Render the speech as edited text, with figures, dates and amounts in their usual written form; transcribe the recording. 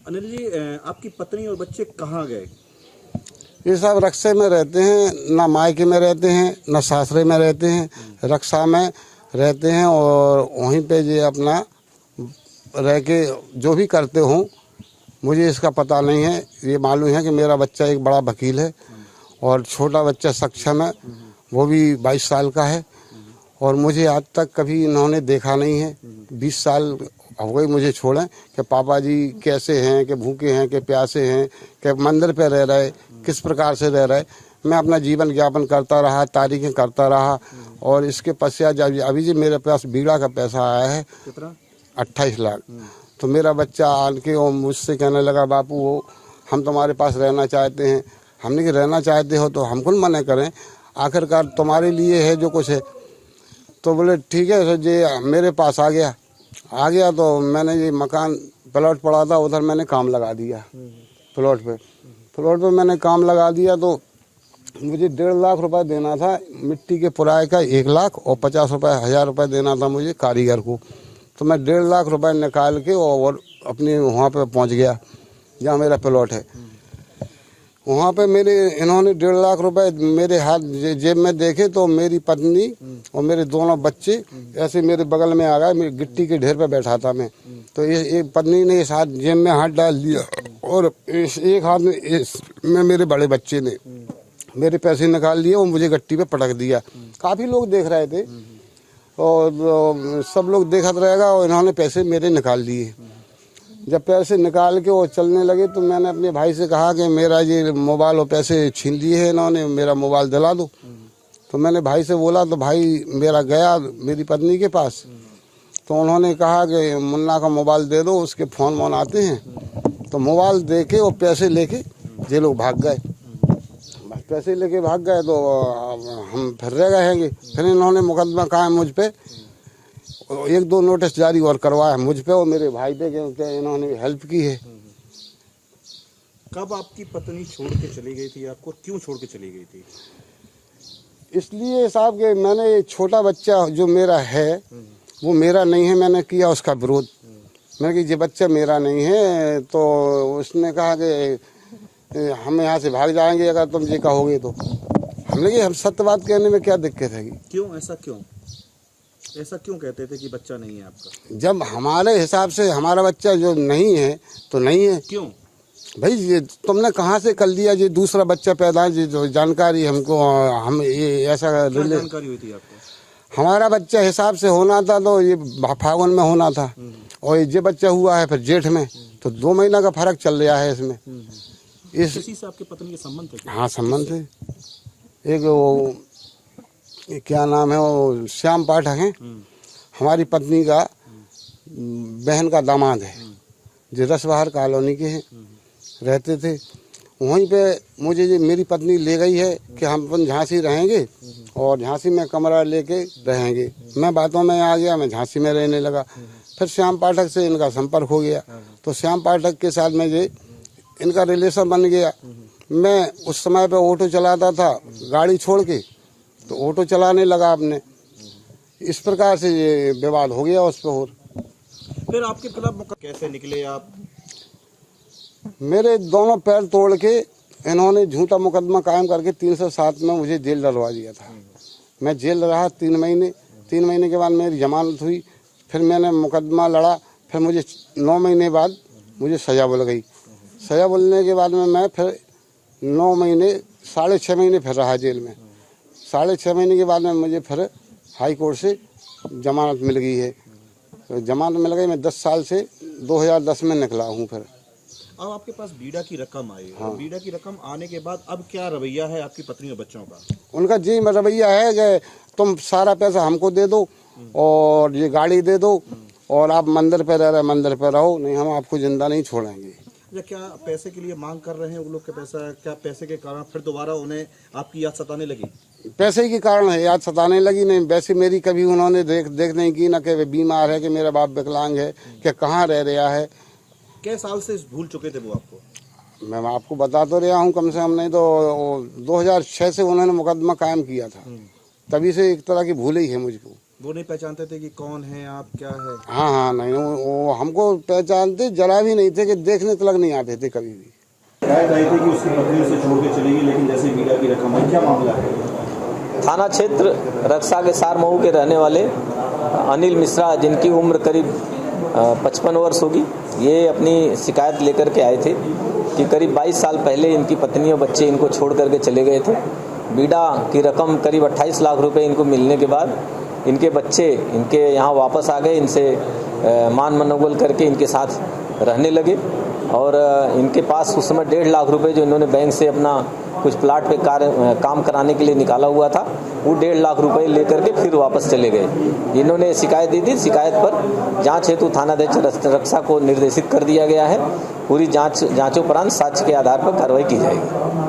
अनिल जी, आपकी पत्नी और बच्चे कहाँ गए? ये सब रक्शे में रहते हैं, ना मायके में रहते हैं ना सासरे में रहते हैं, रक्षा में रहते हैं और वहीं पे ये अपना रह के जो भी करते हों मुझे इसका पता नहीं है। ये मालूम है कि मेरा बच्चा एक बड़ा वकील है और छोटा बच्चा सक्षम है, वो भी 22 साल का है और मुझे आज तक कभी इन्होंने देखा नहीं है। 20 साल हो गए मुझे छोड़े कि पापा जी कैसे हैं, कि भूखे हैं, कि प्यासे हैं, कि मंदिर पे रह रहे, किस प्रकार से रह रहे। मैं अपना जीवन यापन करता रहा, तारीखें करता रहा और इसके पश्चात जब अभी जी मेरे पास बीड़ा का पैसा आया है कितना? 28 लाख। तो मेरा बच्चा आन के और मुझसे कहने लगा, बापू वो हम तुम्हारे पास रहना चाहते हैं। हमने कि रहना चाहते हो तो हमको मना करें, आखिरकार तुम्हारे लिए है जो कुछ है। तो बोले ठीक है। सर जी मेरे पास आ गया तो मैंने ये मकान प्लॉट पड़ा था उधर मैंने काम लगा दिया। प्लॉट पे मैंने काम लगा दिया तो मुझे 1.5 लाख रुपए देना था मिट्टी के पुराए का, 1 लाख और 50 रुपये 1000 रुपये देना था मुझे कारीगर को। तो मैं 1.5 लाख रुपए निकाल के और अपने वहाँ पे पहुँच गया जहाँ मेरा प्लॉट है। वहाँ पे मेरे इन्होंने 1.5 लाख रुपए मेरे हाथ जेब में देखे तो मेरी पत्नी और मेरे दोनों बच्चे ऐसे मेरे बगल में आ गए। मेरी गिट्टी के ढेर पे बैठा था मैं, तो एक पत्नी ने इस हाथ जेब में हाथ डाल दिया और इस एक हाथ में मेरे बड़े बच्चे ने मेरे पैसे निकाल लिए और मुझे गट्टी पे पटक दिया। काफ़ी लोग देख रहे थे और सब लोग देखते रहेगा और इन्होंने पैसे मेरे निकाल लिए। जब पैसे निकाल के वो चलने लगे तो मैंने अपने भाई से कहा कि मेरा ये मोबाइल और पैसे छीन लिए हैं इन्होंने, मेरा मोबाइल दिला दो। तो मैंने भाई से बोला तो भाई मेरा गया मेरी पत्नी के पास, तो उन्होंने कहा कि मुन्ना का मोबाइल दे दो, उसके फ़ोन वोन आते हैं। तो मोबाइल दे के और पैसे लेके ये लोग भाग गए। बस पैसे लेके भाग गए तो हम फिर रह गए। फिर इन्होंने मुकदमा कायम मुझ पे 1-2 नोटिस जारी और करवाया मुझ पे और मेरे भाई पे, क्योंकि इन्होंने हेल्प की है। कब आपकी पत्नी छोड़ के चली गई थी आपको? क्यों छोड़ के चली गई थी? इसलिए साहब कि मैंने ये छोटा बच्चा जो मेरा है वो मेरा नहीं है, मैंने किया उसका विरोध। मैंने कि ये बच्चा मेरा नहीं है, तो उसने कहा कि हम यहाँ से भाग जाएंगे अगर तुम ये कहोगे तो। हमने कि हम सत्य बात कहने में क्या दिक्कत है? क्यों ऐसा क्यों कहते थे कि बच्चा नहीं है आपका? जब हमारे हिसाब से हमारा बच्चा जो नहीं है तो नहीं है। क्यों भाई ये तुमने कहाँ से कर लिया? ये दूसरा बच्चा पैदा है, जो जानकारी हमको हम ये ऐसा जानकारी हुई थी आपको? हमारा बच्चा हिसाब से होना था तो ये फागुन में होना था और ये बच्चा हुआ है फिर जेठ में, तो 2 महीना का फर्क चल रहा है इसमें। किसी से आपके पत्नी के संबंध थे? हाँ संबंध है। एक वो क्या नाम है, वो श्याम पाठक है, हमारी पत्नी का बहन का दामाद है, जो रसबहार कॉलोनी के हैं, रहते थे वहीं पे। मुझे ये मेरी पत्नी ले गई है कि हम अपन झांसी रहेंगे और झांसी में कमरा लेके रहेंगे। मैं बातों में आ गया, मैं झांसी में रहने लगा। फिर श्याम पाठक से इनका संपर्क हो गया तो श्याम पाठक के साथ में ये इनका रिलेशन बन गया। मैं उस समय पे ऑटो चलाता था गाड़ी छोड़ के, तो ऑटो चलाने लगा अपने। इस प्रकार से ये विवाद हो गया उस पर। और फिर आपके खिलाफ कैसे निकले आप? मेरे दोनों पैर तोड़ के इन्होंने झूठा मुकदमा कायम करके 307 में मुझे जेल डलवा दिया था। मैं जेल रहा 3 महीने। 3 महीने के बाद मेरी जमानत हुई, फिर मैंने मुकदमा लड़ा। फिर मुझे 9 महीने बाद मुझे सज़ा मिल गई। सज़ा मिलने के बाद में मैं फिर 9 महीने 6.5 महीने फिर रहा जेल में। 6.5 महीने के बाद में मुझे फिर हाई कोर्ट से जमानत मिल गई है। तो जमानत मिल गई, मैं 10 साल से 2010 में निकला हूँ। फिर अब आपके पास बीड़ा की रकम आई। हाँ। बीड़ा की रकम आने के बाद अब क्या रवैया है आपकी पत्नी और बच्चों का? उनका जी रवैया है कि तुम सारा पैसा हमको दे दो और ये गाड़ी दे दो और आप मंदिर पे रह रहे मंदिर पे रहो, नहीं हम आपको जिंदा नहीं छोड़ेंगे। क्या पैसे के लिए मांग कर रहे हैं वो लोग के पैसा? क्या पैसे के कारण फिर दोबारा उन्हें आपकी याद सताने लगी? पैसे के कारण है याद सताने लगी। नहीं वैसे मेरी कभी उन्होंने देख नहीं की, ना कि बीमार है, कि मेरा बाप विकलांग है, कि कहाँ रह रहा है। क्या साल से भूल चुके थे वो आपको? मैं आपको बता तो रहा हूँ, कम से कम नहीं तो 2006 से उन्होंने मुकदमा कायम किया था, तभी से एक तरह की भूल ही है मुझको। वो नहीं पहचानते थे कि कौन है आप, क्या है? हाँ हाँ, नहीं वो हमको पहचानते जरा भी नहीं थे, कि देखने तक नहीं आते थे कभी भी। शिकायत आई थी कि उसकी पत्नी उसे छोड़ के चली गई, लेकिन जैसे मीडिया की रकम है, क्या मामला है? थाना क्षेत्र रक्षा के सार मऊ के रहने वाले अनिल मिश्रा, जिनकी उम्र करीब 55 वर्ष होगी, ये अपनी शिकायत लेकर के आए थे कि करीब 22 साल पहले इनकी पत्नी और बच्चे इनको छोड़ करके चले गए थे। बीड़ा की रकम करीब 28 लाख रुपए इनको मिलने के बाद इनके बच्चे इनके यहाँ वापस आ गए, इनसे मान मनोबल करके इनके साथ रहने लगे और इनके पास उस समय 1.5 लाख रुपए जो इन्होंने बैंक से अपना कुछ प्लाट पे काम कराने के लिए निकाला हुआ था, वो 1.5 लाख रुपए लेकर के फिर वापस चले गए। इन्होंने शिकायत दी थी, शिकायत पर जांच हेतु थानाध्यक्ष रक्षा को निर्देशित कर दिया गया है। पूरी जांचोपरांत साक्ष्य के आधार पर कार्रवाई की जाएगी।